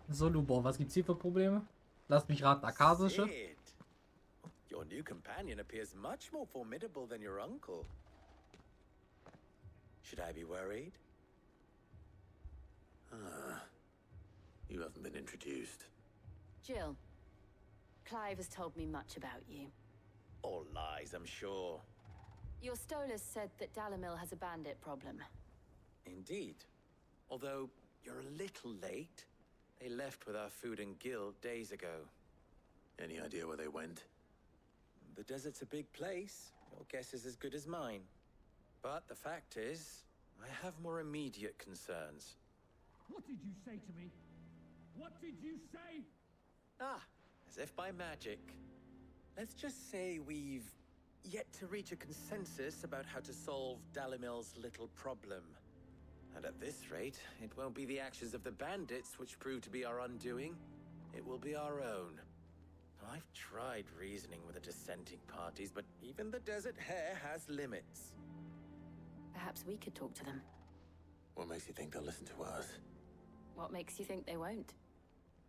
So, Lubor, was gibt's hier für Probleme? Lass mich raten, Akasische? Sid, your new companion appears much more formidable than your uncle. Should I be worried? You haven't been introduced. Jill, Clive has told me much about you. All lies, I'm sure. Your Stolas said that Dalamil has a bandit problem. Indeed. Although, you're a little late. They left with our food and guild days ago. Any idea where they went? The desert's a big place. Your guess is as good as mine. But the fact is, I have more immediate concerns. What did you say to me? What did you say? Ah, as if by magic. Let's just say we've yet to reach a consensus about how to solve Dalamil's little problem. And at this rate, it won't be the actions of the bandits which prove to be our undoing. It will be our own. I've tried reasoning with the dissenting parties, but even the Desert Hare has limits. Perhaps we could talk to them. What makes you think they'll listen to us? What makes you think they won't?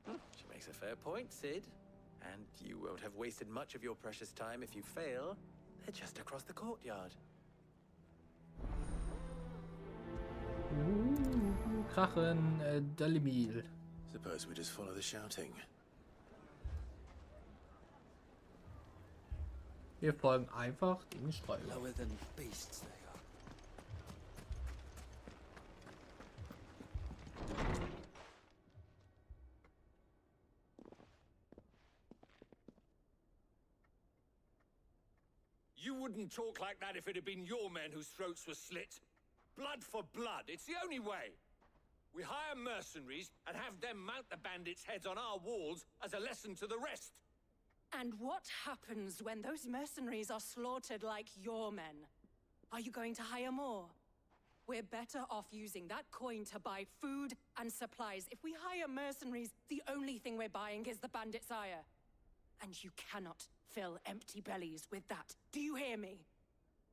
She makes a fair point, Sid. And you won't have wasted much of your precious time if you fail. They're just across the courtyard. Krachen, Dalimil. Suppose we just follow the shouting. Wir folgen einfach dem Streuer. Lower than beasts they are. You wouldn't talk like that if it had been your men whose throats were slit. Blood for blood, it's the only way. We hire mercenaries and have them mount the bandits' heads on our walls as a lesson to the rest. And what happens when those mercenaries are slaughtered like your men? Are you going to hire more? We're better off using that coin to buy food and supplies. If we hire mercenaries, the only thing we're buying is the bandits' ire. And you cannot fill empty bellies with that. Do you hear me?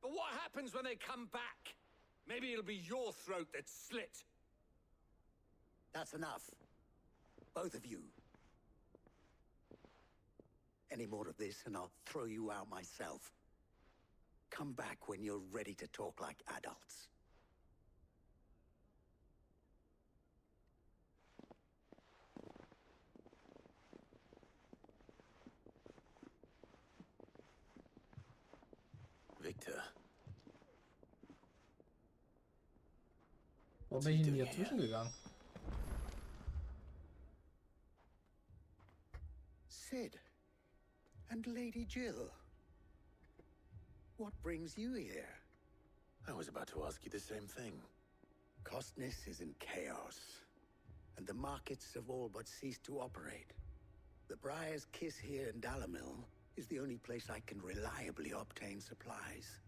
But what happens when they come back? Maybe it'll be your throat that's slit. That's enough. Both of you. Any more of this and I'll throw you out myself. Come back when you're ready to talk like adults. Victor. Wo bin ich denn hier zwischengegangen? Sid. And Lady Jill. What brings you here? I was about to ask you the same thing. Costness is in chaos, and the markets have all but ceased to operate. The Briar's Kiss here in Dalamil is the only place I can reliably obtain supplies.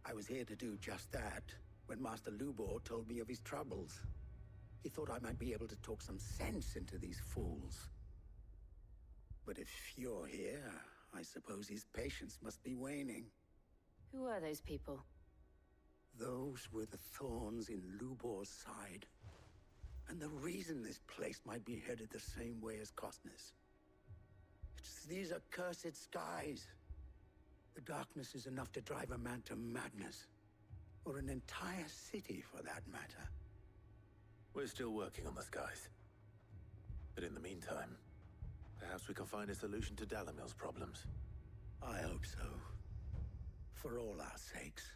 I was here to do just that when Master Lubor told me of his troubles. He thought I might be able to talk some sense into these fools. But if you're here, I suppose his patience must be waning. Who are those people? Those were the thorns in Lubor's side. And the reason this place might be headed the same way as Costness. It's these accursed skies. The darkness is enough to drive a man to madness. Or an entire city, for that matter. We're still working on the skies. But in the meantime, perhaps we can find a solution to Dalamil's problems. I hope so. For all our sakes.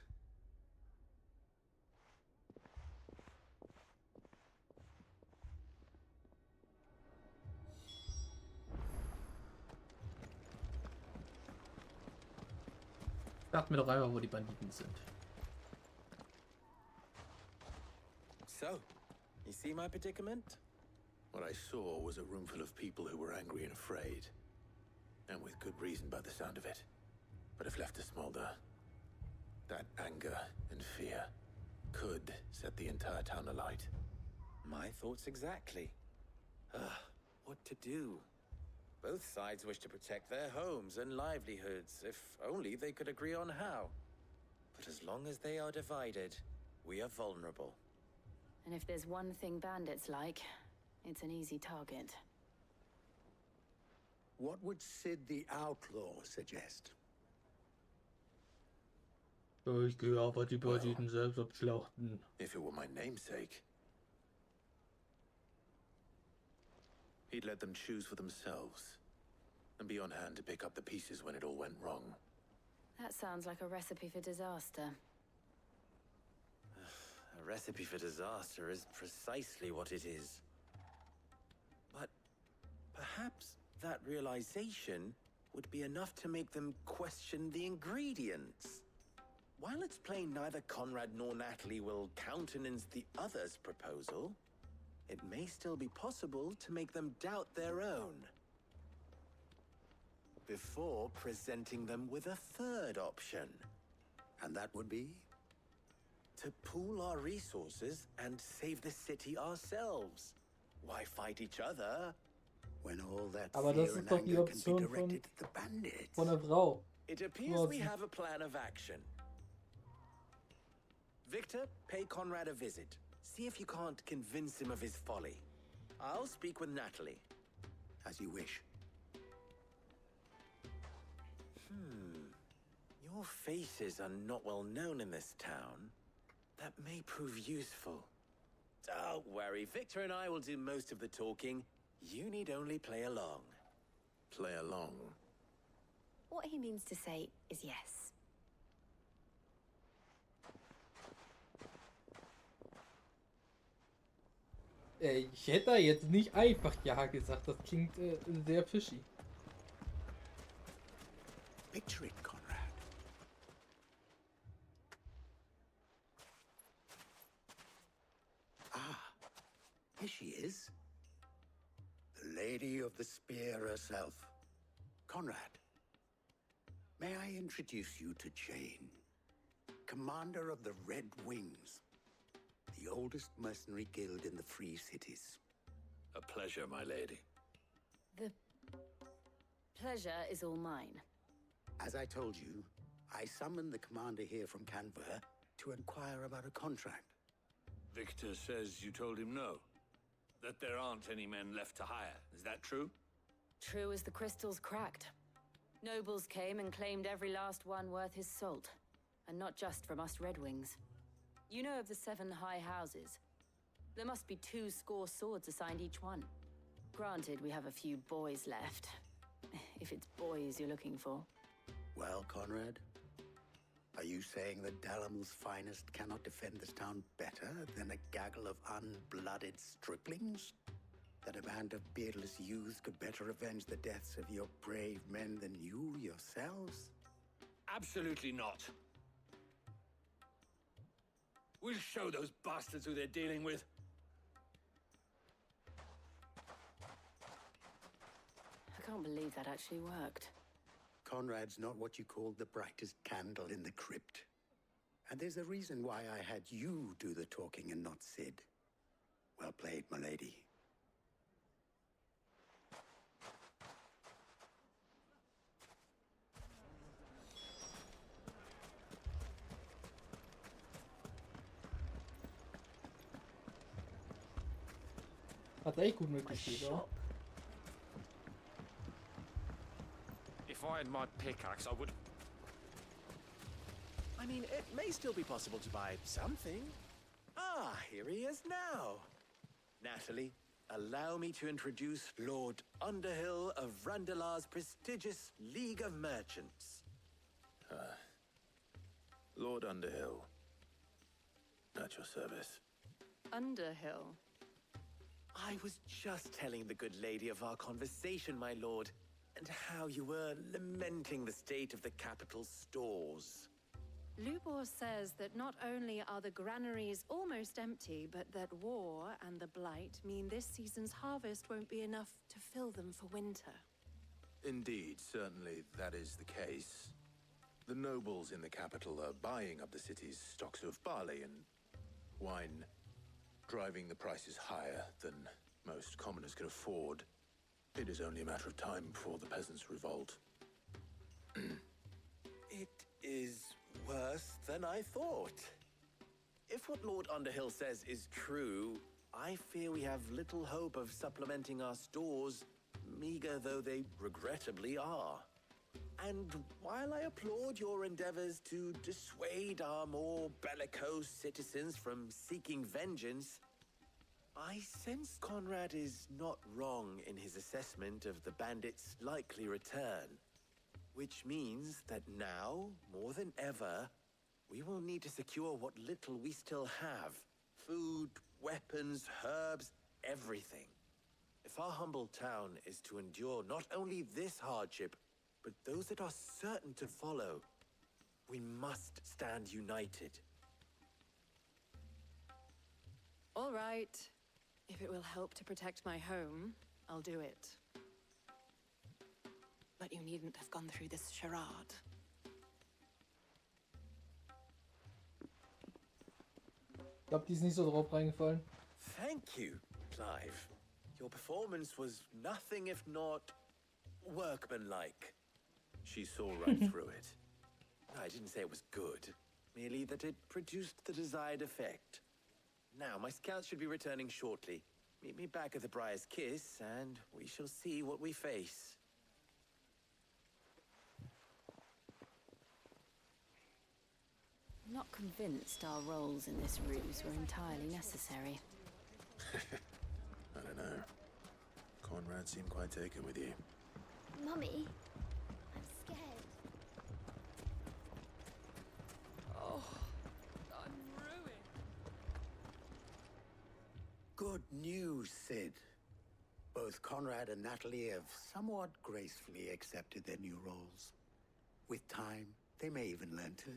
Sag mir doch einfach, wo die Banditen sind. So, you see my predicament? What I saw was a room full of people who were angry and afraid. And with good reason by the sound of it. But if left to smolder, that anger and fear could set the entire town alight. My thoughts exactly. What to do? Both sides wish to protect their homes and livelihoods, if only they could agree on how. But as long as they are divided, we are vulnerable. And if there's one thing bandits like, it's an easy target. What would Sid the Outlaw suggest? Ich gehe aber die Banditen selbst abschlachten. If it were my namesake, he'd let them choose for themselves and be on hand to pick up the pieces when it all went wrong. That sounds like a recipe for disaster. A recipe for disaster is precisely what it is. But perhaps that realization would be enough to make them question the ingredients. While it's plain neither Conrad nor Natalie will countenance the other's proposal, it may still be possible to make them doubt their own. Before presenting them with a third option. And that would be? To pool our resources and save the city ourselves. Why fight each other? When all that Aber fear das and ist doch die anger can be Option directed to the bandits. von der Frau. It appears we have a plan of action. Victor, pay Conrad a visit. See if you can't convince him of his folly. I'll speak with Natalie. As you wish. Your faces are not well known in this town. That may prove useful. Don't worry, Victor and I will do most of the talking. You need only play along. Play along. What he means to say is yes. Ich hätte da jetzt nicht einfach ja gesagt. Das klingt sehr fishy. Picture it, Conrad. Ah, here she is. The Lady of the Spear herself. Conrad, may I introduce you to Jane, commander of the Red Wings, the oldest mercenary guild in the Free Cities. A pleasure, my lady. The pleasure is all mine. As I told you, I summoned the commander here from Canberra to inquire about a contract. Victor says you told him no. That there aren't any men left to hire. Is that true? True as the crystals cracked. Nobles came and claimed every last one worth his salt. And not just from us Red Wings. You know of the 7 high houses. There must be 2 swords assigned each one. Granted, we have a few boys left. If it's boys you're looking for. Well, Conrad, are you saying that Dalamel's finest cannot defend this town better than a gaggle of unblooded striplings? That a band of beardless youths could better avenge the deaths of your brave men than you yourselves? Absolutely not. We'll show those bastards who they're dealing with. I can't believe that actually worked. Conrad's not what you called the brightest candle in the crypt. And there's a reason why I had you do the talking and not Sid. Well played, my lady. Hat echt gut mitgespielt, oder? If I had my pickaxe, I would... I mean, it may still be possible to buy something. Ah, here he is now. Natalie, allow me to introduce Lord Underhill of Randalar's prestigious League of Merchants. Lord Underhill. At your service. Underhill. I was just telling the good lady of our conversation, my lord, and how you were lamenting the state of the capital's stores. Lubor says that not only are the granaries almost empty, but that war and the Blight mean this season's harvest won't be enough to fill them for winter. Indeed, certainly that is the case. The nobles in the capital are buying up the city's stocks of barley and wine, driving the prices higher than most commoners can afford. It is only a matter of time before the peasants revolt. It is worse than I thought. If what Lord Underhill says is true, I fear we have little hope of supplementing our stores meager though they regrettably are. And while I applaud your endeavors to dissuade our more bellicose citizens from seeking vengeance, I sense Conrad is not wrong in his assessment of the bandits' likely return. Which means that now, more than ever, we will need to secure what little we still have. Food, weapons, herbs, everything. If our humble town is to endure not only this hardship, but those that are certain to follow, we must stand united. All right. If it will help to protect my home, I'll do it. But you needn't have gone through this charade. Ich glaube, die ist nicht so drauf reingefallen. Thank you, Clive. Your performance was nothing if not workmanlike. She saw right through it. I didn't say it was good, merely that it produced the desired effect. Now, my scouts should be returning shortly. Meet me back at the Briar's Kiss, and we shall see what we face. I'm not convinced our roles in this ruse were entirely necessary. I don't know. Conrad seemed quite taken with you. Mummy, I'm scared. Oh, I'm ruined. Good news, Sid. Both Conrad and Natalie have somewhat gracefully accepted their new roles. With time, they may even learn to.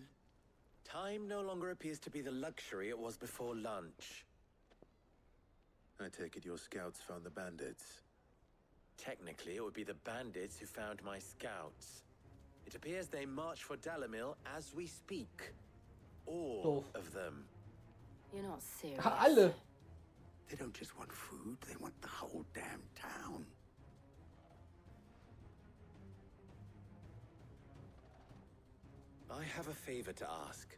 Time no longer appears to be the luxury it was before lunch. I take it your scouts found the bandits. Technically, it would be the bandits who found my scouts. It appears they march for Dalimil as we speak. All of them. You're not serious. Alle! They don't just want food, they want the whole damn town. I have a favor to ask.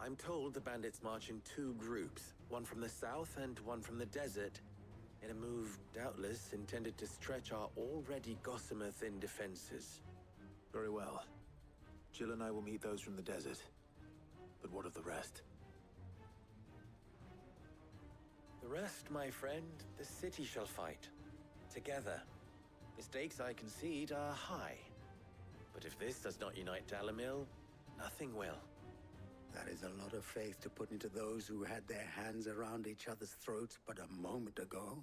I'm told the bandits march in two groups, one from the south and one from the desert, in a move doubtless intended to stretch our already gossamer-thin defenses. Very well. Jill and I will meet those from the desert. But what of the rest? The rest, my friend, the city shall fight. Together. The stakes, I concede, are high. But if this does not unite Dalimil, nothing will. That is a lot of faith to put into those who had their hands around each other's throats but a moment ago.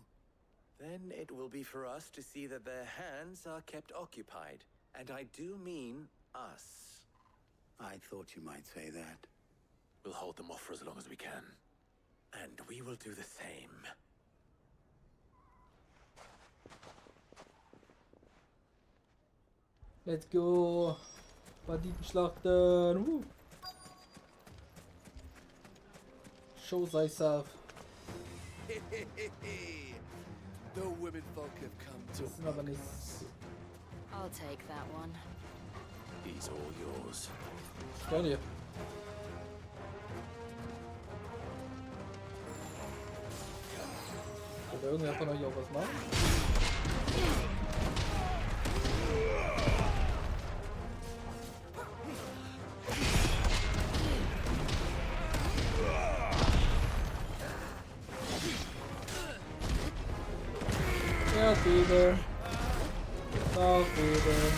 Then it will be for us to see that their hands are kept occupied. And I do mean us. I thought you might say that. We'll hold them off for as long as we can. And we will do the same. Let's go! Banditenschlachten! Show thyself. The women folk have come to Das sind aber nicht. I'll take that one. He's all yours. Gönn dir. Will irgendwer von euch auch was machen? Erdbeben. Nachbeben.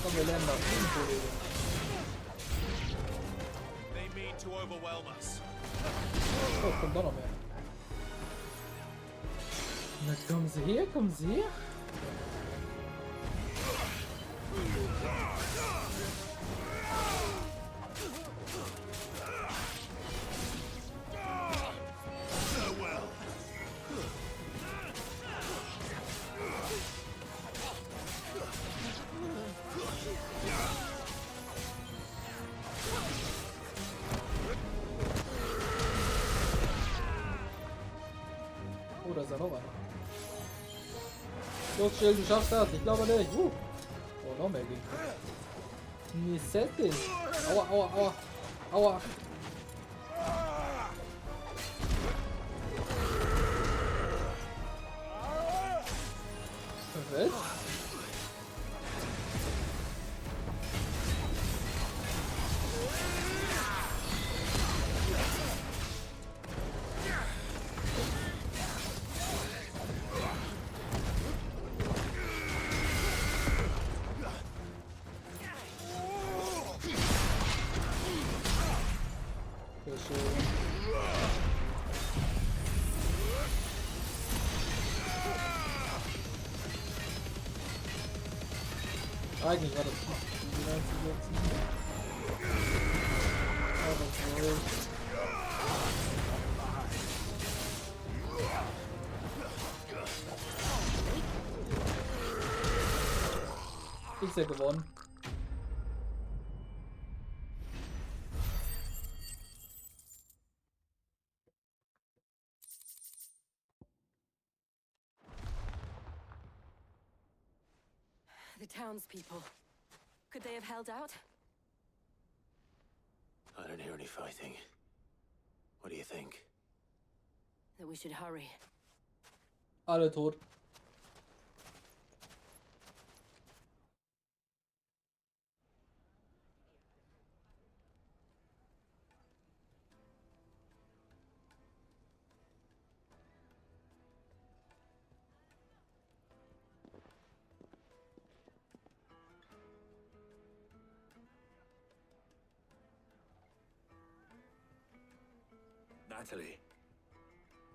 Komm, wir lernen das Kollege. They mean to overwhelm us. Oh, kommt doch noch mehr. Na, kommen Sie her, kommen Sie her. Oh, da ist ja noch einer. Los, Jill, du schaffst das. Ich glaube nicht. Oh, noch mehr ging. Nee, Setting. Aua, aua, aua. Aua. Welt? Sehr schön. Eigentlich war das die reinzusetzen. Aber wohl. Ist ja gewonnen. The townspeople. Could they have held out? I don't hear any fighting. What do you think? That we should hurry. Alle tot. Natalie,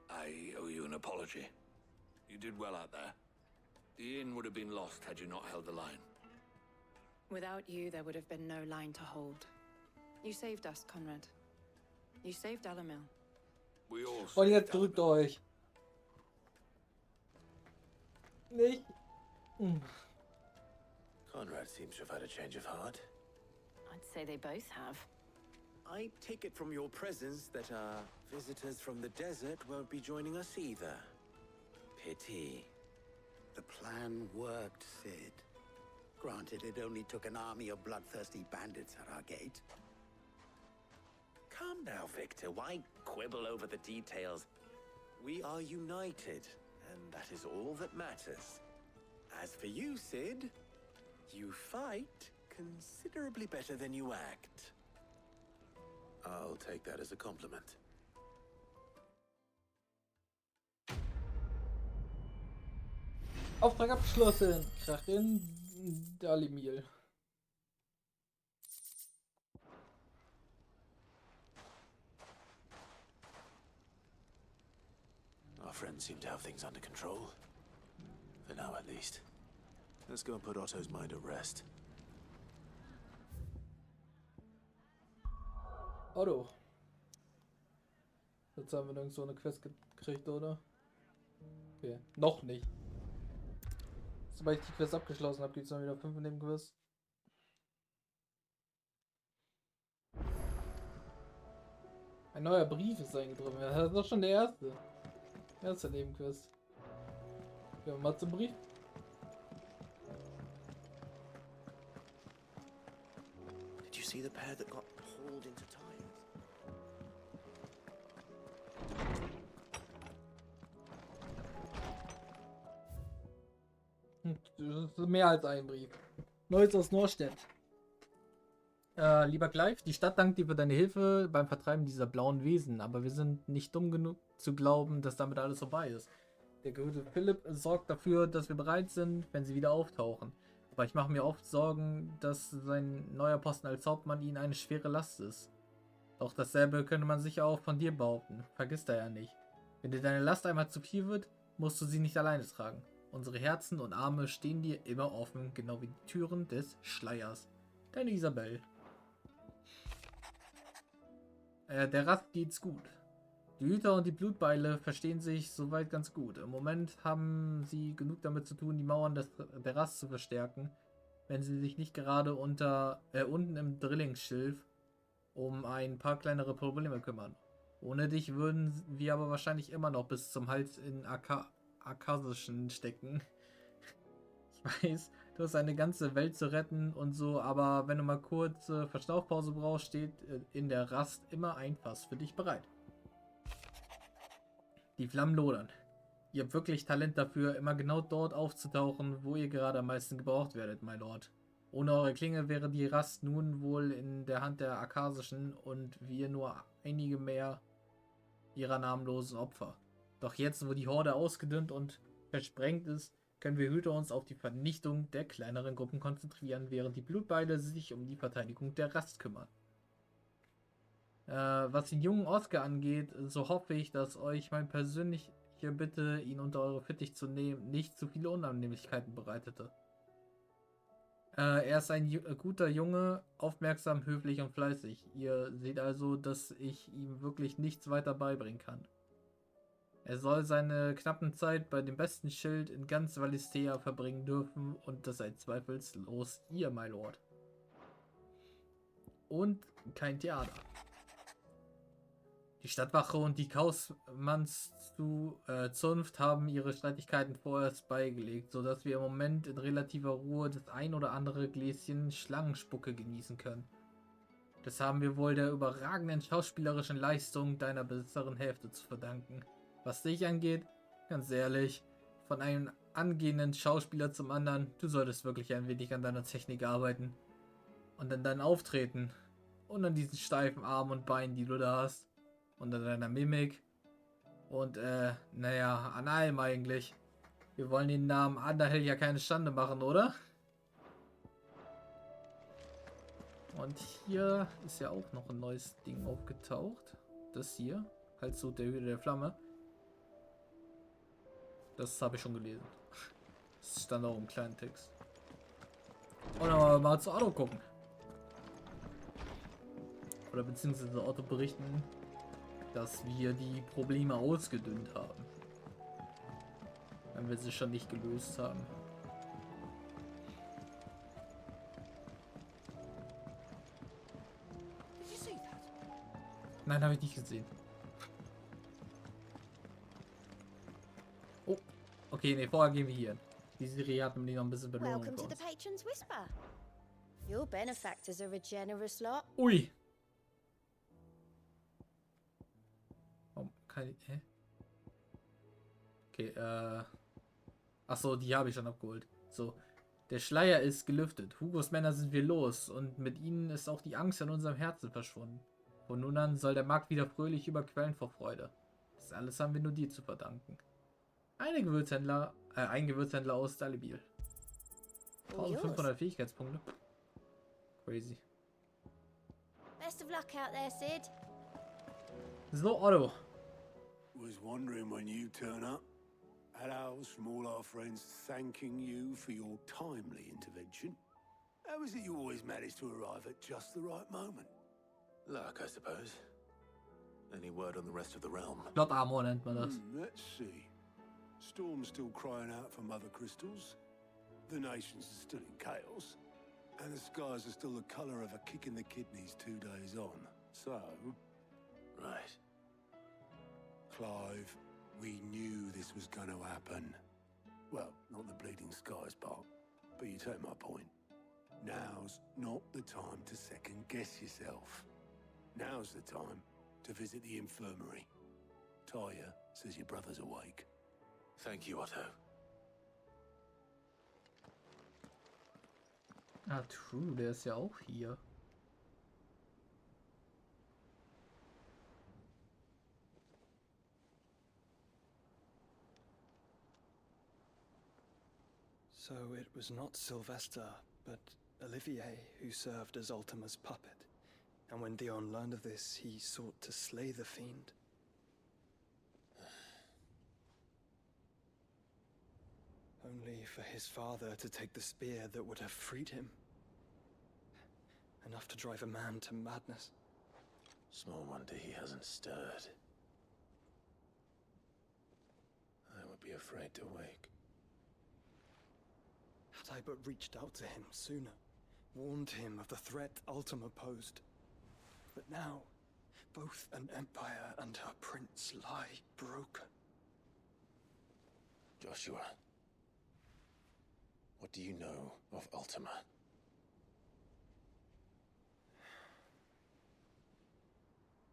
I owe you an apology. You did well out there. The inn would have been lost had you not held the line. Without you, there would have been no line to hold. You saved us, Conrad. You saved Alamil. We all Und jetzt saved drückt Alamil. euch. Nicht. Hm. Conrad seems to have had a change of heart. I'd say they both have. I take it from your presence that our visitors from the desert won't be joining us either. Pity. The plan worked, Sid. Granted, it only took an army of bloodthirsty bandits at our gate. Calm now, Victor. Why quibble over the details? We are united, and that is all that matters. As for you, Sid, you fight considerably better than you act. I'll take that as a compliment. Auftrag abgeschlossen. Krachin Dalimil. Our friends seem to have things under control. For now, at least. Let's go and put Otto's mind at rest. Otto. Jetzt haben wir nirgends so eine Quest gekriegt, oder? Okay, noch nicht. Sobald ich die Quest abgeschlossen habe, gibt es dann wieder 5 Nebenquests. Ein neuer Brief ist eingetroffen. Ja, das ist doch schon der erste. Erste Nebenquest. Gehen wir mal zum Brief. Did you see the pair that got pulled into time? Das ist mehr als ein Brief. Neues aus Norstedt. Lieber Clive, die Stadt dankt dir für deine Hilfe beim Vertreiben dieser blauen Wesen, aber wir sind nicht dumm genug zu glauben, dass damit alles vorbei ist. Der gute Philipp sorgt dafür, dass wir bereit sind, wenn sie wieder auftauchen. Aber ich mache mir oft Sorgen, dass sein neuer Posten als Hauptmann ihnen eine schwere Last ist. Doch dasselbe könnte man sicher auch von dir behaupten. Vergiss da ja nicht. Wenn dir deine Last einmal zu viel wird, musst du sie nicht alleine tragen. Unsere Herzen und Arme stehen dir immer offen, genau wie die Türen des Schleiers. Deine Isabel. Der Rast geht's gut. Die Hüter und die Blutbeile verstehen sich soweit ganz gut. Im Moment haben sie genug damit zu tun, die Mauern der Rast zu verstärken, wenn sie sich nicht gerade unten im Drillingsschilf um ein paar kleinere Probleme kümmern. Ohne dich würden wir aber wahrscheinlich immer noch bis zum Hals in Arkasischen stecken. Ich weiß, du hast eine ganze Welt zu retten und so, aber wenn du mal kurz Verschnaufpause brauchst, steht in der Rast immer ein Fass für dich bereit. Die Flammen lodern. Ihr habt wirklich Talent dafür, immer genau dort aufzutauchen, wo ihr gerade am meisten gebraucht werdet, my Lord. Ohne eure Klinge wäre die Rast nun wohl in der Hand der Arkasischen und wir nur einige mehr ihrer namenlosen Opfer. Doch jetzt, wo die Horde ausgedünnt und versprengt ist, können wir Hüter uns auf die Vernichtung der kleineren Gruppen konzentrieren, während die Blutbeile sich um die Verteidigung der Rast kümmern. Was den jungen Oscar angeht, so hoffe ich, dass euch mein persönliche Bitte, ihn unter eure Fittich zu nehmen, nicht zu viele Unannehmlichkeiten bereitete. Er ist ein guter Junge, aufmerksam, höflich und fleißig. Ihr seht also, dass ich ihm wirklich nichts weiter beibringen kann. Er soll seine knappen Zeit bei dem besten Schild in ganz Valisthea verbringen dürfen und das seid zweifellos ihr, my Lord. Und kein Theater. Die Stadtwache und die Kaufmannszunft haben ihre Streitigkeiten vorerst beigelegt, sodass wir im Moment in relativer Ruhe das ein oder andere Gläschen Schlangenspucke genießen können. Das haben wir wohl der überragenden schauspielerischen Leistung deiner besseren Hälfte zu verdanken. Was dich angeht, ganz ehrlich, von einem angehenden Schauspieler zum anderen, du solltest wirklich ein wenig an deiner Technik arbeiten. Und an deinem Auftreten. Und an diesen steifen Armen und Beinen, die du da hast. Und an deiner Mimik. Und, naja, an allem eigentlich. Wir wollen den Namen Underhill ja keine Schande machen, oder? Und hier ist ja auch noch ein neues Ding aufgetaucht. Das hier. Also der Hüter der Flamme. Das habe ich schon gelesen. Das stand auch im kleinen Text. Und dann mal zu Otto gucken. Oder beziehungsweise Otto berichten, dass wir die Probleme ausgedünnt haben. Wenn wir sie schon nicht gelöst haben. Nein, habe ich nicht gesehen. Oh, okay, ne, vorher gehen wir hier hin. Die Serie hat nämlich noch ein bisschen Belohnung für Welcome to uns. the Patron's Whisper. Your benefactors are a generous lot. Ui! Warum kann ich... Hä? Okay, achso, die habe ich schon abgeholt. So, der Schleier ist gelüftet. Hugos Männer sind wir los und mit ihnen ist auch die Angst in unserem Herzen verschwunden. Von nun an soll der Markt wieder fröhlich überquellen vor Freude. Das alles haben wir nur dir zu verdanken. Ein Gewürzhändler aus Dalibil. 1500 Fähigkeitspunkte. Crazy. Best of luck out there, Sid. So, Otto. Was wondering when you turn up. Had ours from all our friends thanking you for your timely intervention. How is it you always manage to arrive at just the right moment? Luck, I suppose. Any word on the rest of the realm? Plot-Armor nennt man das. Let's see. Storm's still crying out for mother crystals. The nations are still in chaos. And the skies are still the colour of a kick in the kidneys 2 days on. So... Right. Clive, we knew this was going to happen. Well, not the bleeding skies part, but you take my point. Now's not the time to second-guess yourself. Now's the time to visit the infirmary. Taya says your brother's awake. Thank you, Otto. Ah, true, der ist ja auch hier. So it was not Sylvester, but Olivier who served as Ultima's puppet. And when Dion learned of this, he sought to slay the fiend. Only for his father to take the spear that would have freed him. Enough to drive a man to madness. Small wonder he hasn't stirred. I would be afraid to wake. Had I but reached out to him sooner, warned him of the threat Ultima posed. But now, both an empire and her prince lie broken. Joshua, what do you know of Ultima?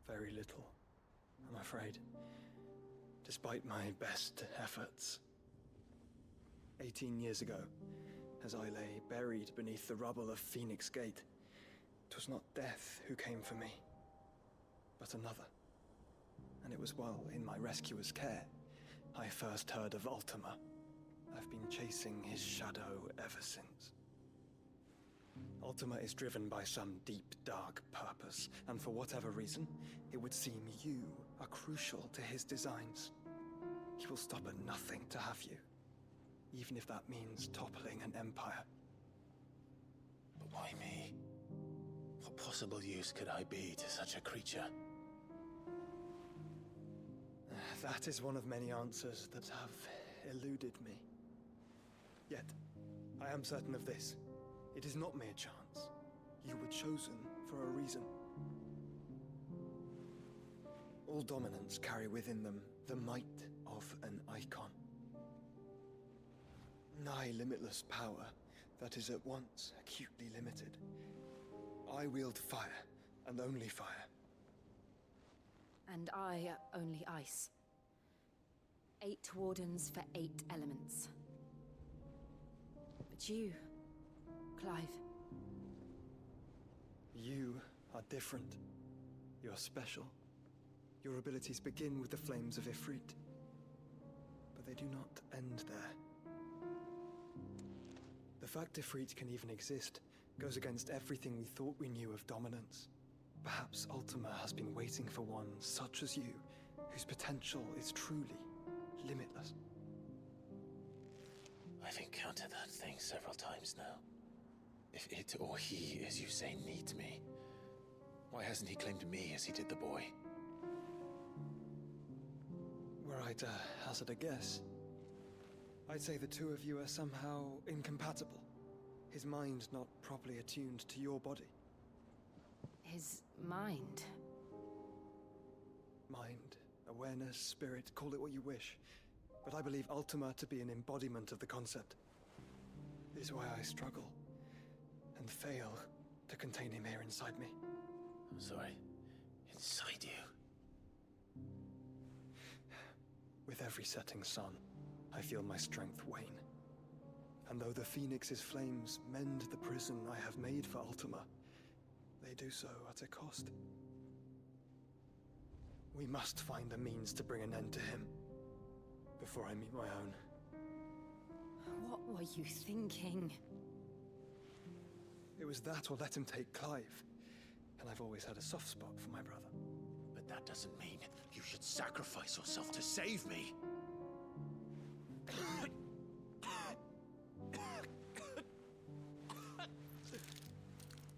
Very little, I'm afraid. despite my best efforts. 18 years ago, as I lay buried beneath the rubble of Phoenix Gate, 'twas not death who came for me, but another. And it was while in my rescuer's care, I first heard of Ultima. I've been chasing his shadow ever since. Ultima is driven by some deep, dark purpose, and for whatever reason, it would seem you are crucial to his designs. He will stop at nothing to have you, even if that means toppling an empire. But why me? What possible use could I be to such a creature? That is one of many answers that have eluded me. Yet, I am certain of this. It is not mere chance. You were chosen for a reason. All dominants carry within them the might of an icon. Nigh limitless power that is at once acutely limited. I wield fire, and only fire. And I only ice. 8 wardens for 8 elements. But you, Clive. You are different. You're special. Your abilities begin with the flames of Ifrit. But they do not end there. The fact Ifrit can even exist goes against everything we thought we knew of dominance. Perhaps Ultima has been waiting for one such as you, whose potential is truly limitless. I've encountered that thing several times now. If it or he, as you say, needs me, why hasn't he claimed me as he did the boy? Were I to hazard a guess, I'd say the two of you are somehow incompatible. His mind not properly attuned to your body. His mind? Mind, awareness, spirit, call it what you wish. But I believe Ultima to be an embodiment of the concept. This is why I struggle and fail to contain him here inside me. I'm sorry. Inside you? With every setting sun, I feel my strength wane. And though the Phoenix's flames mend the prison I have made for Ultima, they do so at a cost. We must find a means to bring an end to him before I meet my own. What were you thinking? It was that or let him take Clive. And I've always had a soft spot for my brother. But that doesn't mean you should sacrifice yourself to save me.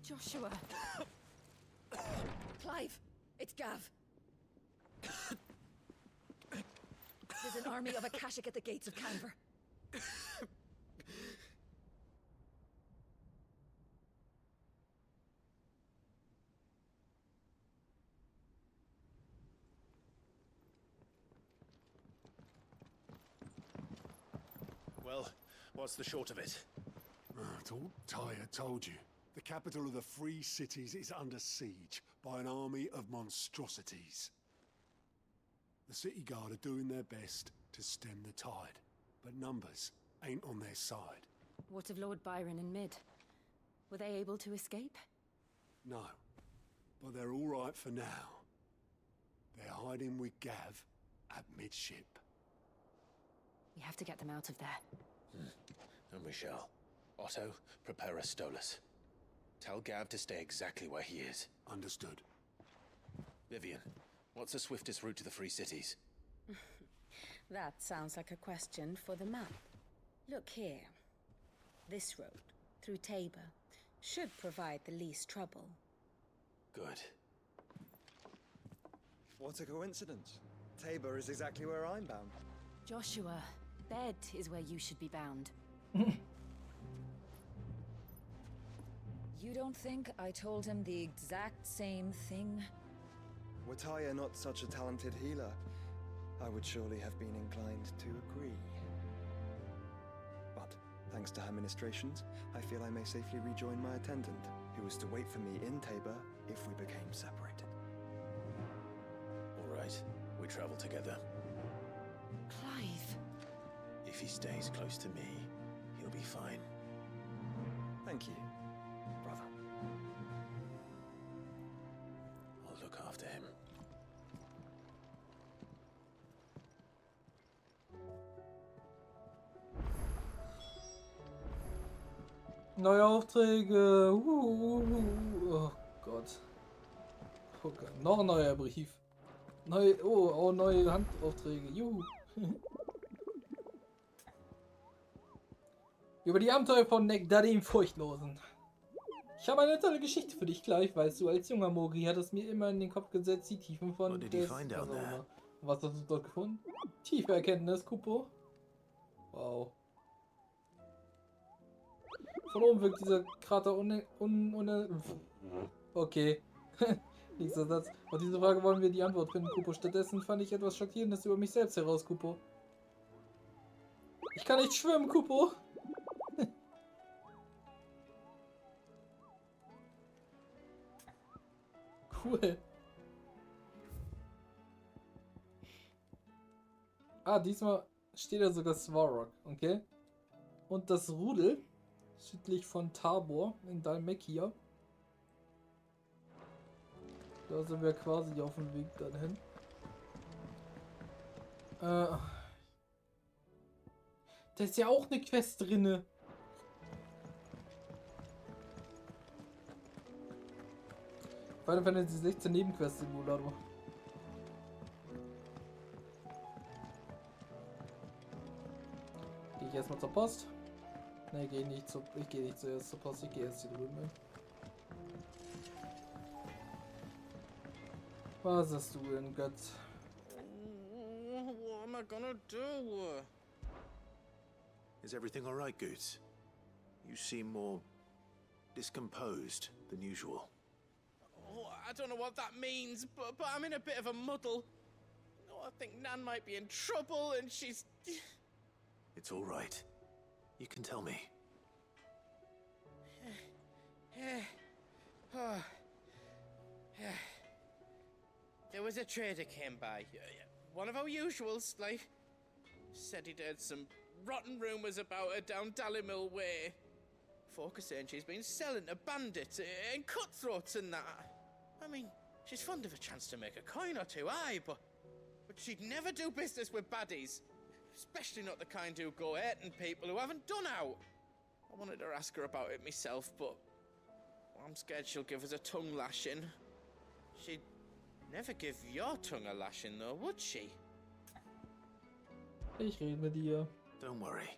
Joshua. Clive, it's Gav. There's an army of Akashic at the gates of Canver. Well, what's the short of it? Thought Tyre told you. The capital of the Free Cities is under siege by an army of monstrosities. The City Guard are doing their best to stem the tide, but numbers ain't on their side. What of Lord Byron and Mid? Were they able to escape? No, but they're all right for now. They're hiding with Gav at midship. We have to get them out of there. And we shall. Otto, prepare a Stolas. Tell Gav to stay exactly where he is. Understood. Vivian, what's the swiftest route to the Free Cities? That sounds like a question for the map. Look here. This road, through Tabor, should provide the least trouble. Good. What a coincidence. Tabor is exactly where I'm bound. Joshua, bed is where you should be bound. You don't think I told him the exact same thing? Were Tyre not such a talented healer, I would surely have been inclined to agree. But, thanks to her ministrations, I feel I may safely rejoin my attendant, who was to wait for me in Tabor if we became separated. All right, we travel together. If he stays close to me, he'll be fine. Thank you, brother. I'll look after him. Neue Aufträge. Oh Gott. Oh Gott. Noch ein neuer Brief. Neue Handaufträge. Juhu. Über die Abenteuer von Nektar dem Furchtlosen. Ich habe eine tolle Geschichte für dich, Clive. Weißt du, als junger Mogi hat es mir immer in den Kopf gesetzt, die Tiefen von Was hast du dort gefunden? Tiefe Erkenntnis, Kupo. Wow. Von oben wirkt dieser Krater Okay. Nächster Satz. Auf diese Frage wollen wir die Antwort finden, Kupo. Stattdessen fand ich etwas Schockierendes über mich selbst heraus, Kupo. Ich kann nicht schwimmen, Kupo. Cool. Ah, diesmal steht da sogar Svarog, okay? Und das Rudel, südlich von Tabor in Dalmekia. Da sind wir quasi auf dem Weg dahin. Da ist ja auch eine Quest drinne. Final Fantasy 16 Nebenquest Simulator. Gehe ich erstmal zur Post? Ne, ich gehe nicht zuerst zur Post, ich gehe erst hier drüben hin. Was hast du denn, Götz? What am I gonna do? Is everything all right, Goots? You seem more discomposed than usual. Oh, I don't know what that means, but I'm in a bit of a muddle. Oh, I think Nan might be in trouble, and she's... It's all right. You can tell me. There was a trader came by. One of our usuals, like. Said he'd heard some rotten rumours about her down Dalimil Way. Folk are saying she's been selling to bandits and cutthroats and that. I mean, she's fond of a chance to make a coin or two, aye, but she'd never do business with baddies. Especially not the kind who go hurting people who haven't done out. I wanted to ask her about it myself, but I'm scared she'll give us a tongue lashing. She'd never give your tongue a lashing, though, would she? Ich rede mit dir. Don't worry.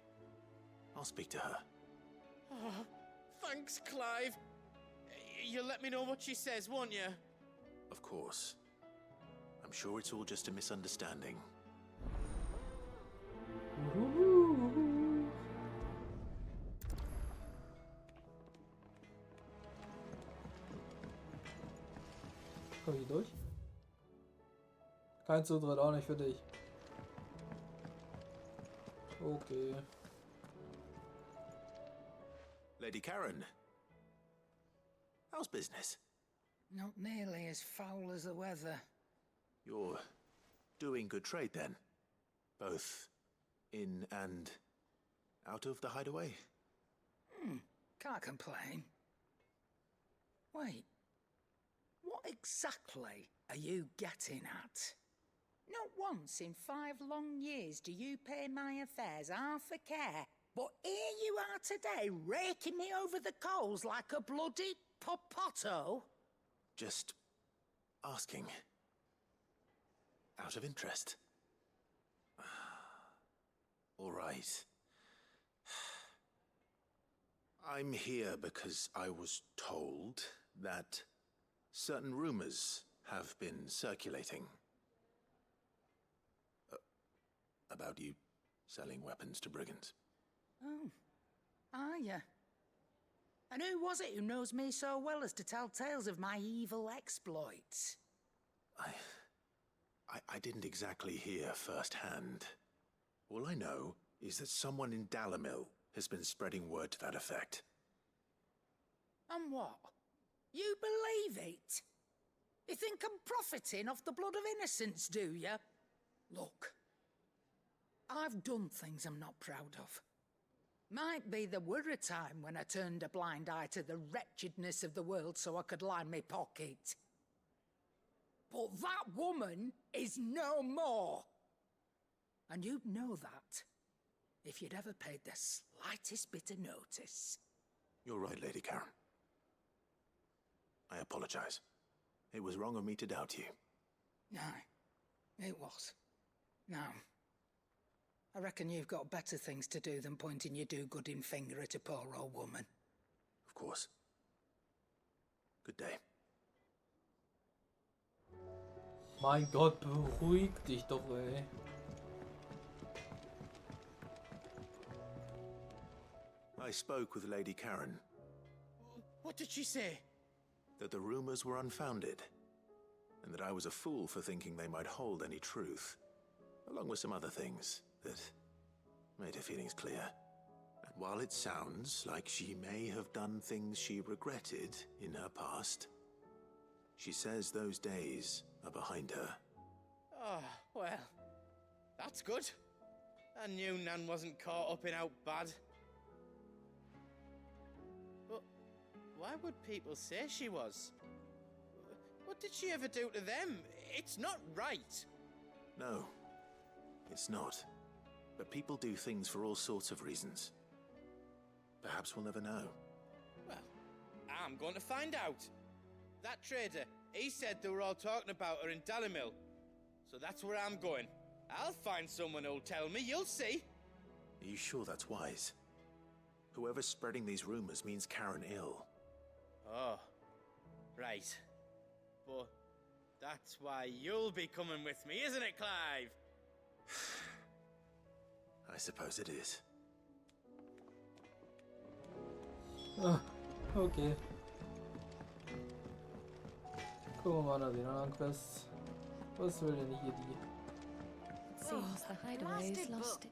I'll speak to her. Oh, thanks, Clive. You'll let me know what she says, won't you? Of course. I'm sure it's all just a misunderstanding. Komm ich durch? Kein Zutritt, auch nicht für dich. Okay. Lady Karen, how's business? Not nearly as foul as the weather. You're doing good trade then? Both in and out of the hideaway? Can't complain. Wait, what exactly are you getting at? Not once in 5 long years do you pay my affairs half a care, but here you are today, raking me over the coals like a bloody popoto? Just asking. Out of interest. All right. I'm here because I was told that certain rumors have been circulating. About you selling weapons to brigands. Oh, are you? And who was it who knows me so well as to tell tales of my evil exploits? I didn't exactly hear firsthand. All I know is that someone in Dalimil has been spreading word to that effect. And what? You believe it? You think I'm profiting off the blood of innocents, do you? Look, I've done things I'm not proud of. Might be there were a time when I turned a blind eye to the wretchedness of the world so I could line my pocket. But that woman is no more. And you'd know that if you'd ever paid the slightest bit of notice. You're right, Lady Karen. I apologize. It was wrong of me to doubt you. Aye, it was. Now, I reckon you've got better things to do than pointing your do-gooding finger at a poor old woman. Of course. Good day. Mein Gott, beruhig dich doch, ey. I spoke with Lady Karen. What did she say? That the rumors were unfounded, and that I was a fool for thinking they might hold any truth, along with some other things that made her feelings clear. And while it sounds like she may have done things she regretted in her past, she says those days are behind her. Oh, well, that's good. I knew Nan wasn't caught up in out bad. But why would people say she was? What did she ever do to them? It's not right. No, it's not. But people do things for all sorts of reasons. Perhaps we'll never know. Well, I'm going to find out. That trader, he said they were all talking about her in Dalimil. So that's where I'm going. I'll find someone who'll tell me, you'll see. Are you sure that's wise? Whoever's spreading these rumors means Karen ill. Oh, right. But that's why you'll be coming with me, isn't it, Clive? I suppose it is. Okay. Gucken wir mal nach den anderen Quests. Was will denn hier die? Seems the hideaway's lost it.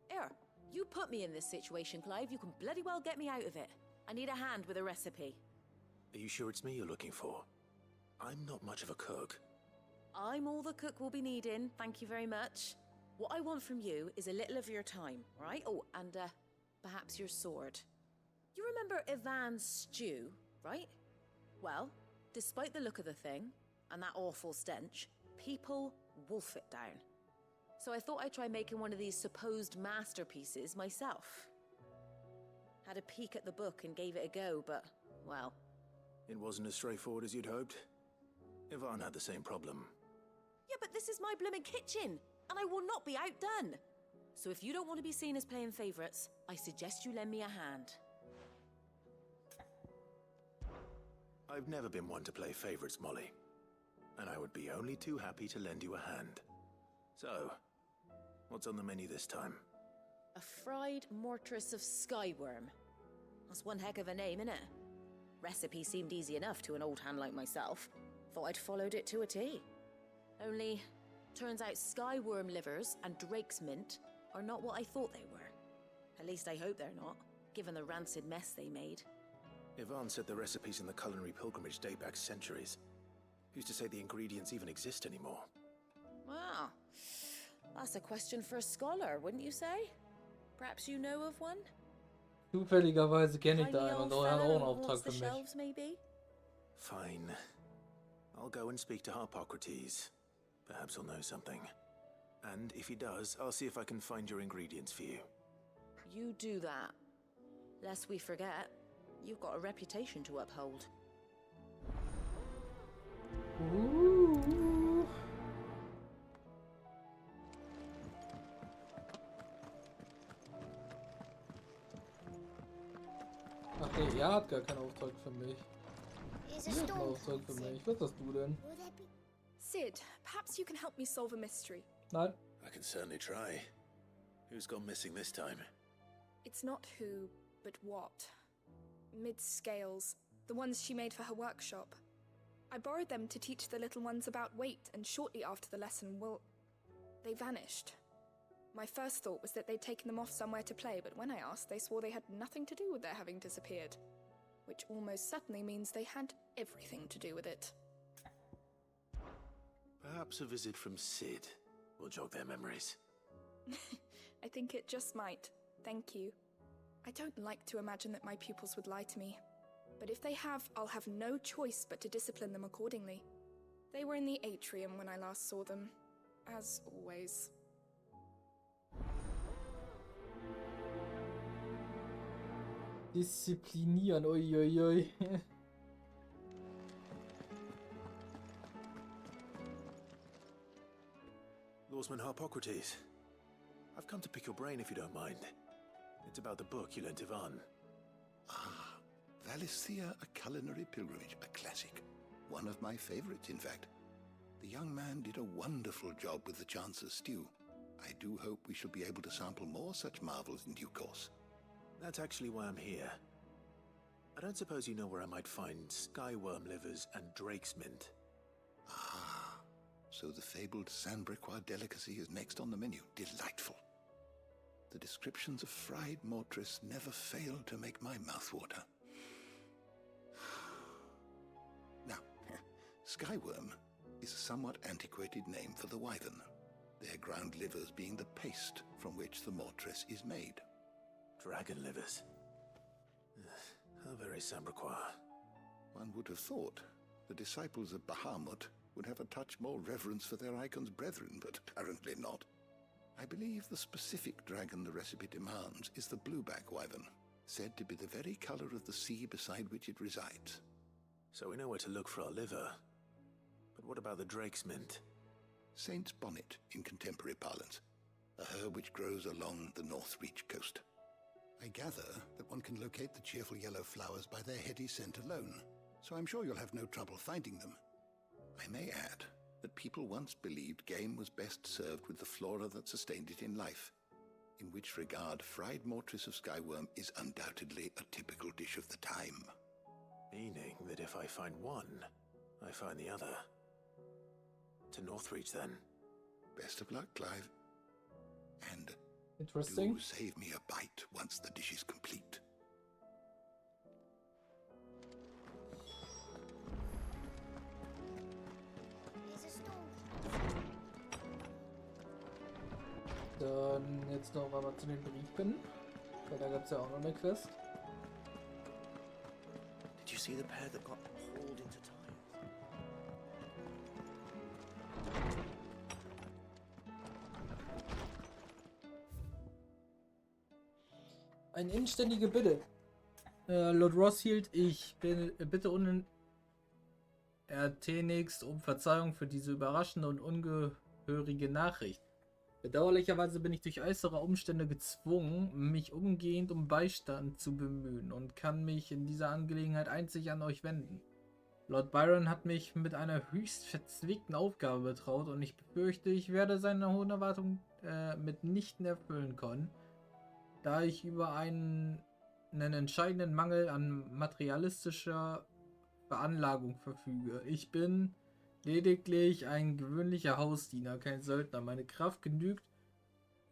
Here, you put me in this situation, Clive. You can bloody well get me out of it. I need a hand with a recipe. Are you sure it's me you're looking for? I'm not much of a cook. I'm all the cook will be needing, thank you very much. What I want from you is a little of your time, right? Oh, and perhaps your sword. You remember Ivan's stew, right? Well, despite the look of the thing, and that awful stench, people wolf it down. So I thought I'd try making one of these supposed masterpieces myself. Had a peek at the book and gave it a go, but, well... It wasn't as straightforward as you'd hoped. Ivan had the same problem. Yeah, but this is my blooming kitchen, and I will not be outdone. So if you don't want to be seen as playing favourites, I suggest you lend me a hand. I've never been one to play favourites, Molly. And I would be only too happy to lend you a hand. So, what's on the menu this time? A fried mortress of skyworm. That's one heck of a name, innit? Recipe seemed easy enough to an old hand like myself. Thought I'd followed it to a T. Only, turns out skyworm livers and drake's mint are not what I thought they were. At least I hope they're not, given the rancid mess they made. Ivan said the recipes in the culinary pilgrimage date back centuries. Who's to say the ingredients even exist anymore? Wow. That's a question for a scholar, wouldn't you say? Perhaps you know of one? Zufälligerweise kenne ich da einen und er hat auch einen Auftrag für mich. Maybe? Fine. I'll go and speak to Harpocrates. Perhaps he'll know something. And if he does, I'll see if I can find your ingredients for you. You do that. Lest we forget, you've got a reputation to uphold. Ooh. Ach nee, er hat gar keinen Auftrag für mich. Sie hat einen Auftrag für mich. Was hast du denn? Sid, perhaps you can help me solve a mystery. Nein. I can certainly try. Who's gone missing this time? It's not who, but what. Mid's scales, the ones she made for her workshop. I borrowed them to teach the little ones about weight, and shortly after the lesson, well, they vanished. My first thought was that they'd taken them off somewhere to play, but when I asked, they swore they had nothing to do with their having disappeared. Which almost certainly means they had everything to do with it. Perhaps a visit from Sid will jog their memories. I think it just might. Thank you. I don't like to imagine that my pupils would lie to me. But if they have, I'll have no choice but to discipline them accordingly. They were in the atrium when I last saw them, as always. Disziplinieren, uiuiui. Lawsman Harpocrates, I've come to pick your brain if you don't mind. It's about the book you lent Ivan. Ah, Valisthea, A Culinary Pilgrimage, a classic. One of my favorites, in fact. The young man did a wonderful job with the Chance's stew. I do hope we shall be able to sample more such marvels in due course. That's actually why I'm here. I don't suppose you know where I might find skyworm livers and drake's mint. Ah, so the fabled Sandbrequois delicacy is next on the menu. Delightful. The descriptions of fried mortress never fail to make my mouth water. Now, skyworm is a somewhat antiquated name for the wyvern, their ground livers being the paste from which the mortress is made. Dragon livers. How very Sandbrequois. One would have thought the disciples of Bahamut would have a touch more reverence for their icon's brethren, but apparently not. I believe the specific dragon the recipe demands is the blueback wyvern, said to be the very color of the sea beside which it resides. So we know where to look for our liver. But what about the drake's mint? Saint's bonnet in contemporary parlance, a herb which grows along the North Reach coast. I gather that one can locate the cheerful yellow flowers by their heady scent alone, so I'm sure you'll have no trouble finding them. I may add that people once believed game was best served with the flora that sustained it in life, in which regard fried mortress of skyworm is undoubtedly a typical dish of the time. Meaning that if I find one, I find the other. To Northreach, then. Best of luck, Clive. And interesting. Do save me a bite once the dish is complete. Dann jetzt noch einmal zu den Briefen. Weil da gab es ja auch noch eine Quest. Did you see the pair that got hauled into time? Eine inständige Bitte. Lord Rossfield, ich bitte unertenigst um Verzeihung für diese überraschende und ungehörige Nachricht. Bedauerlicherweise bin ich durch äußere Umstände gezwungen, mich umgehend um Beistand zu bemühen und kann mich in dieser Angelegenheit einzig an euch wenden. Lord Byron hat mich mit einer höchst verzwickten Aufgabe betraut und ich befürchte, ich werde seine hohen Erwartungen mitnichten erfüllen können, da ich über einen entscheidenden Mangel an materialistischer Veranlagung verfüge. Ich bin lediglich ein gewöhnlicher Hausdiener, kein Söldner. Meine Kraft genügt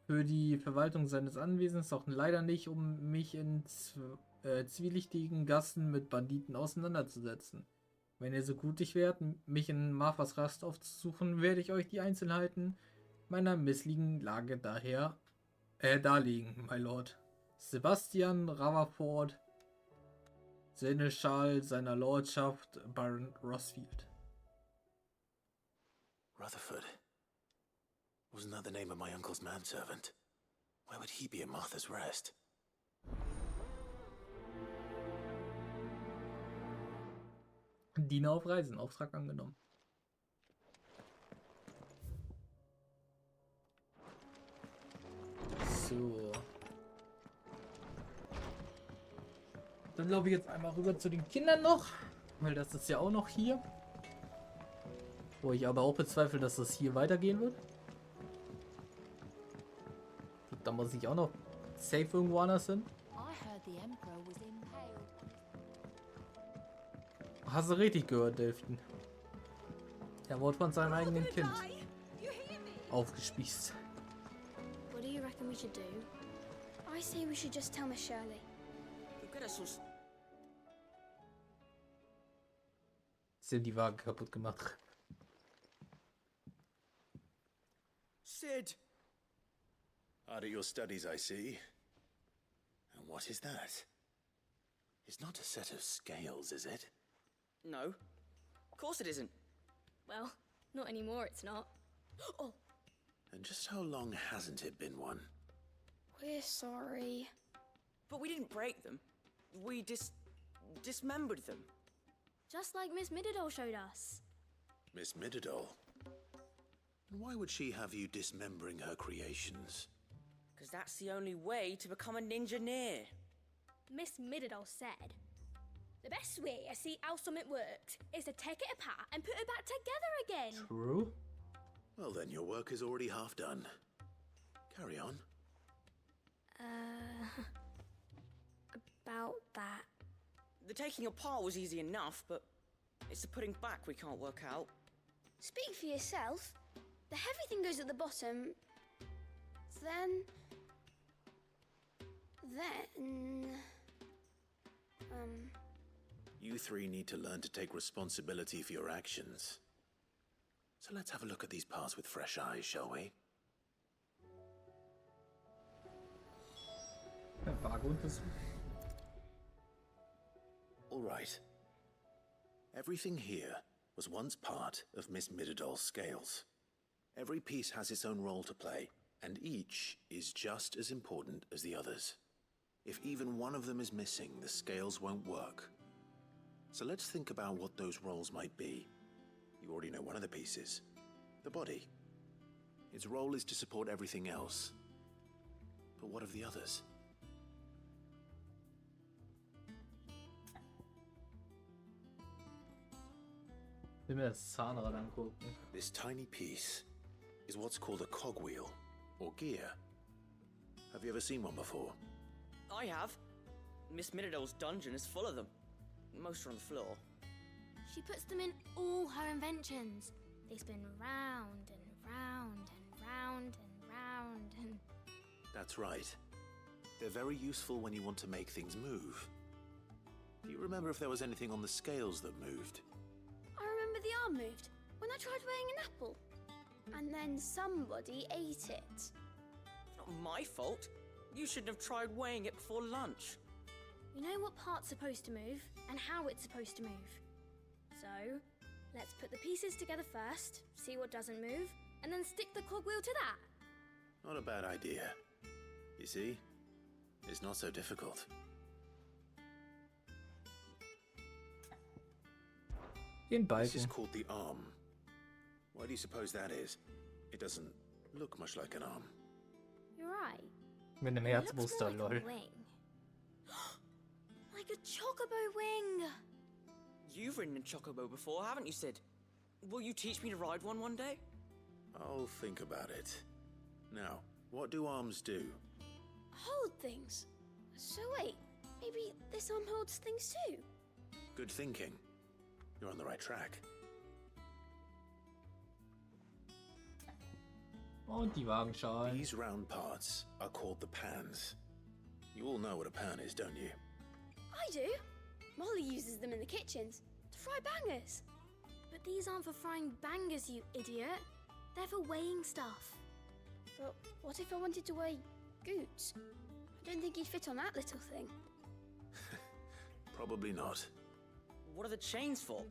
für die Verwaltung seines Anwesens, doch leider nicht, um mich in zwielichtigen Gassen mit Banditen auseinanderzusetzen. Wenn ihr so gütig wärt, mich in Marfas Rast aufzusuchen, werde ich euch die Einzelheiten meiner misslichen Lage darlegen, my Lord. Sebastian Rutherford, Seneschall seiner Lordschaft Baron Rossfield. Rutherford. Wasn't that the name of my uncle's manservant? Why would he be at Martha's Rest? Diener auf Reisen, Auftrag angenommen. So. Dann laufe ich jetzt einmal rüber zu den Kindern noch, weil das ist ja auch noch hier. Wo ich aber auch bezweifle, dass das hier weitergehen wird. Da muss ich auch noch safe irgendwo anders hin. Hast du richtig gehört, Delfin? Er wurde von seinem eigenen Kind aufgespießt. What do you reckon we should do? I say we should just tell Miss Shirley. Sie haben die Waage kaputt gemacht. Sid! Hard at your studies, I see. And what is that? It's not a set of scales, is it? No. Of course it isn't. Well, not anymore, it's not. Oh, And just how long hasn't it been one? we're sorry. But we didn't break them. We dismembered them. Just like Miss Mididol showed us. Miss Mididol? And why would she have you dismembering her creations? Because that's the only way to become a ninja-neer. Miss Mididol said, the best way I see how something works is to take it apart and put it back together again. True. Well then, your work is already half done. Carry on. About that. The taking apart was easy enough, but it's the putting back we can't work out. Speak for yourself. The heavy thing goes at the bottom. Then... You three need to learn to take responsibility for your actions. So let's have a look at these parts with fresh eyes, shall we? All right. Everything here was once part of Miss Mididol's scales. Every piece has its own role to play, and each is just as important as the others. If even one of them is missing, the scales won't work. So let's think about what those roles might be. You already know one of the pieces, the body. Its role is to support everything else. But what of the others? Will mir das Zahnrad angucken. This tiny piece is what's called a cogwheel, or gear. Have you ever seen one before? I have. Miss Mididol's dungeon is full of them. Most are on the floor. She puts them in all her inventions. They spin round and round and round and round and... That's right. They're very useful when you want to make things move. Do you remember if there was anything on the scales that moved? I remember the arm moved when I tried weighing an apple. And then somebody ate it. Not my fault. You shouldn't have tried weighing it before lunch. You know what part's supposed to move and how it's supposed to move. So, let's put the pieces together first, see what doesn't move, and then stick the cogwheel to that. Not a bad idea. You see? It's not so difficult. This is called the arm. Why do you suppose that is? It doesn't look much like an arm. You're right. Mit einem Herzmuster, lol. Like a chocobo wing. You've ridden a chocobo before, haven't you, Sid? Will you teach me to ride one day? I'll think about it. Now, what do arms do? Hold things. So wait, maybe this arm holds things too? Good thinking. You're on the right track. Und die Wagenschalen. These round parts are called the pans. You all know what a pan is, don't you? I do. Molly uses them in the kitchens to fry bangers. But these aren't for frying bangers, you idiot. They're for weighing stuff. But what if I wanted to weigh Goots? I don't think he'd fit on that little thing. Probably not. What are the chains for?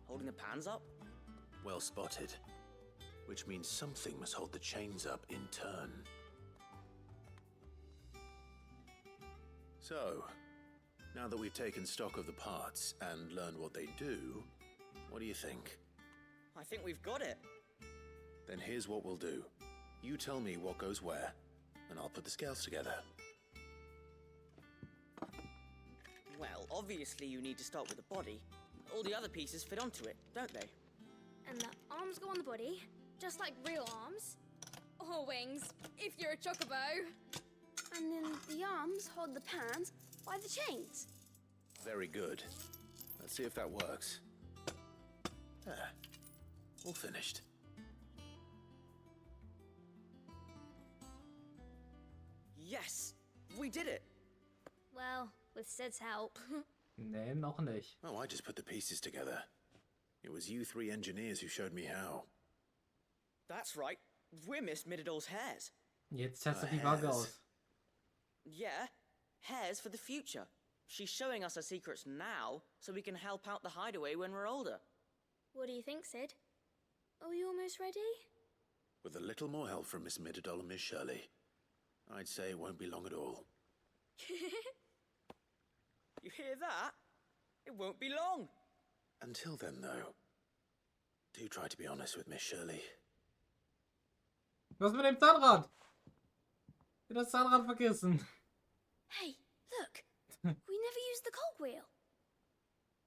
Holding the pans up? Well spotted. Which means something must hold the chains up in turn. So, now that we've taken stock of the parts and learned what they do, what do you think? I think we've got it. Then here's what we'll do. You tell me what goes where, and I'll put the scales together. Well, obviously you need to start with the body. All the other pieces fit onto it, don't they? And the arms go on the body, just like real arms. Or wings, if you're a chocobo. And then the arms hold the pans by the chains. Very good. Let's see if that works. There. All finished. Yes! We did it! Well, with Sid's help. Nee, noch nicht. Oh, I just put the pieces together. It was you three engineers who showed me how. That's right. We're Miss Mididol's hares. Jetzt testet die Waage aus. Yeah, hares for the future. She's showing us her secrets now, so we can help out the hideaway when we're older. What do you think, Sid? Are we almost ready? With a little more help from Miss Middledol and Miss Shirley, I'd say it won't be long at all. You hear that? It won't be long. Until then, though, do try to be honest with Miss Shirley. Was mit dem Zahnrad? Ich hab das Zahnrad vergessen. Hey, look. We never used the cogwheel.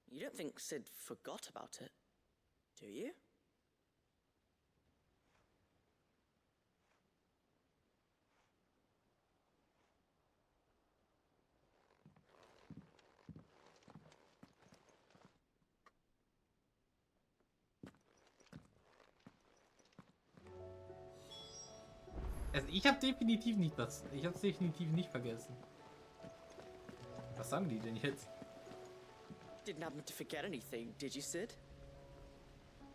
You don't think Sid forgot about it, do you? Also ich habe definitiv nicht das. Ich habe es definitiv nicht vergessen. Was sagen die denn jetzt? Didn't happen to forget anything, did you, Sid?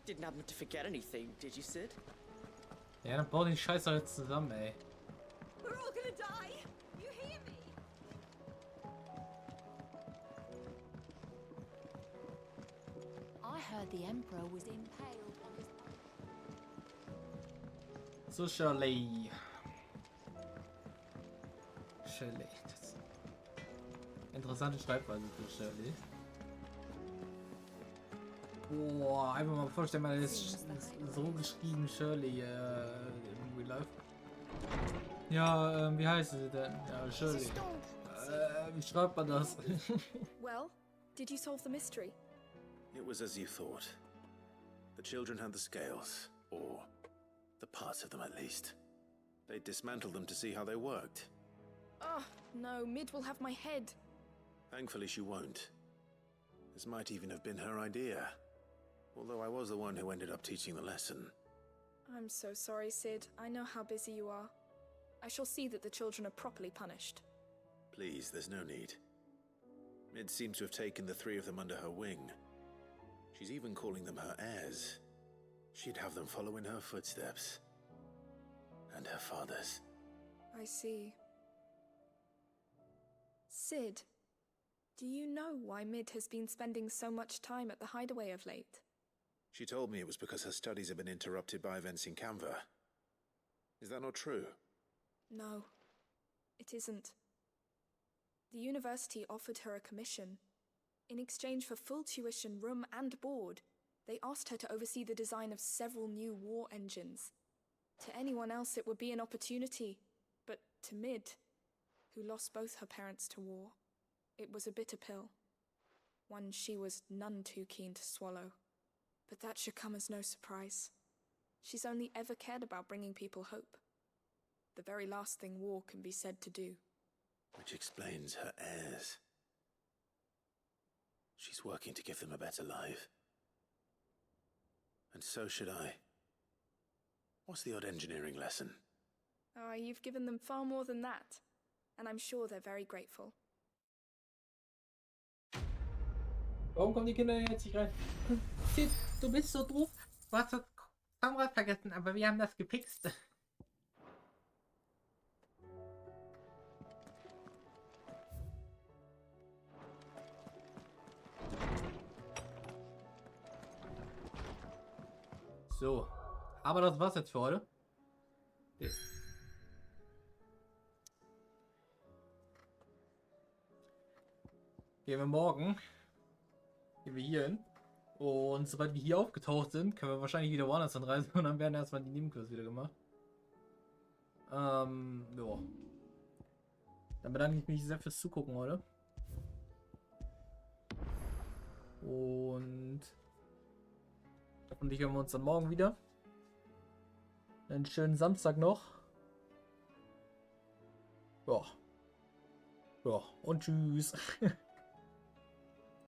Didn't happen to forget anything, did you, Sid? Ja, dann bau den Scheiß doch jetzt zusammen, ey. We're all gonna die. You hear me? I heard the Emperor was impaled on his... So, Shirley. Shirley. Interessante Schreibweise für Shirley. Boah, einfach mal vorstellen, man ist so geschrieben, Shirley, in Real Life. Ja, wie heißt sie denn? Ja, Shirley. Wie schreibt man das? Well, did you solve the mystery? It was as you thought. The children had the scales, or the parts of them at least. They dismantled them to see how they worked. Oh, no, Mid will have my head. Thankfully she won't. This might even have been her idea. Although I was the one who ended up teaching the lesson. I'm so sorry, Sid. I know how busy you are. I shall see that the children are properly punished. Please, there's no need. Mid seems to have taken the three of them under her wing. She's even calling them her heirs. She'd have them follow in her footsteps. And her father's. I see. Sid, do you know why Mid has been spending so much time at the hideaway of late? She told me it was because her studies have been interrupted by events in Canva. Is that not true? No, it isn't. The university offered her a commission. In exchange for full tuition, room and board, they asked her to oversee the design of several new war engines. To anyone else it would be an opportunity, but to Mid, who lost both her parents to war, it was a bitter pill. One she was none too keen to swallow. But that should come as no surprise. She's only ever cared about bringing people hope. The very last thing war can be said to do. Which explains her heirs. She's working to give them a better life. And so should I. What's the odd engineering lesson? Ah, you've given them far more than that. And I'm sure they're very grateful. Warum kommen die Kinder jetzt nicht rein? Sid, du bist so doof. Du hast das Zahnrad vergessen, aber wir haben das gefixt. So, aber das war's jetzt für heute. Gehen wir morgen. Gehen wir hier hin. Und sobald wir hier aufgetaucht sind, können wir wahrscheinlich wieder woanders hinreisen und dann werden erstmal die Nebenquests wieder gemacht. Ja. Dann bedanke ich mich sehr fürs Zugucken heute. Und hoffentlich hören wir uns dann morgen wieder. Einen schönen Samstag noch. Ja. Ja, und tschüss.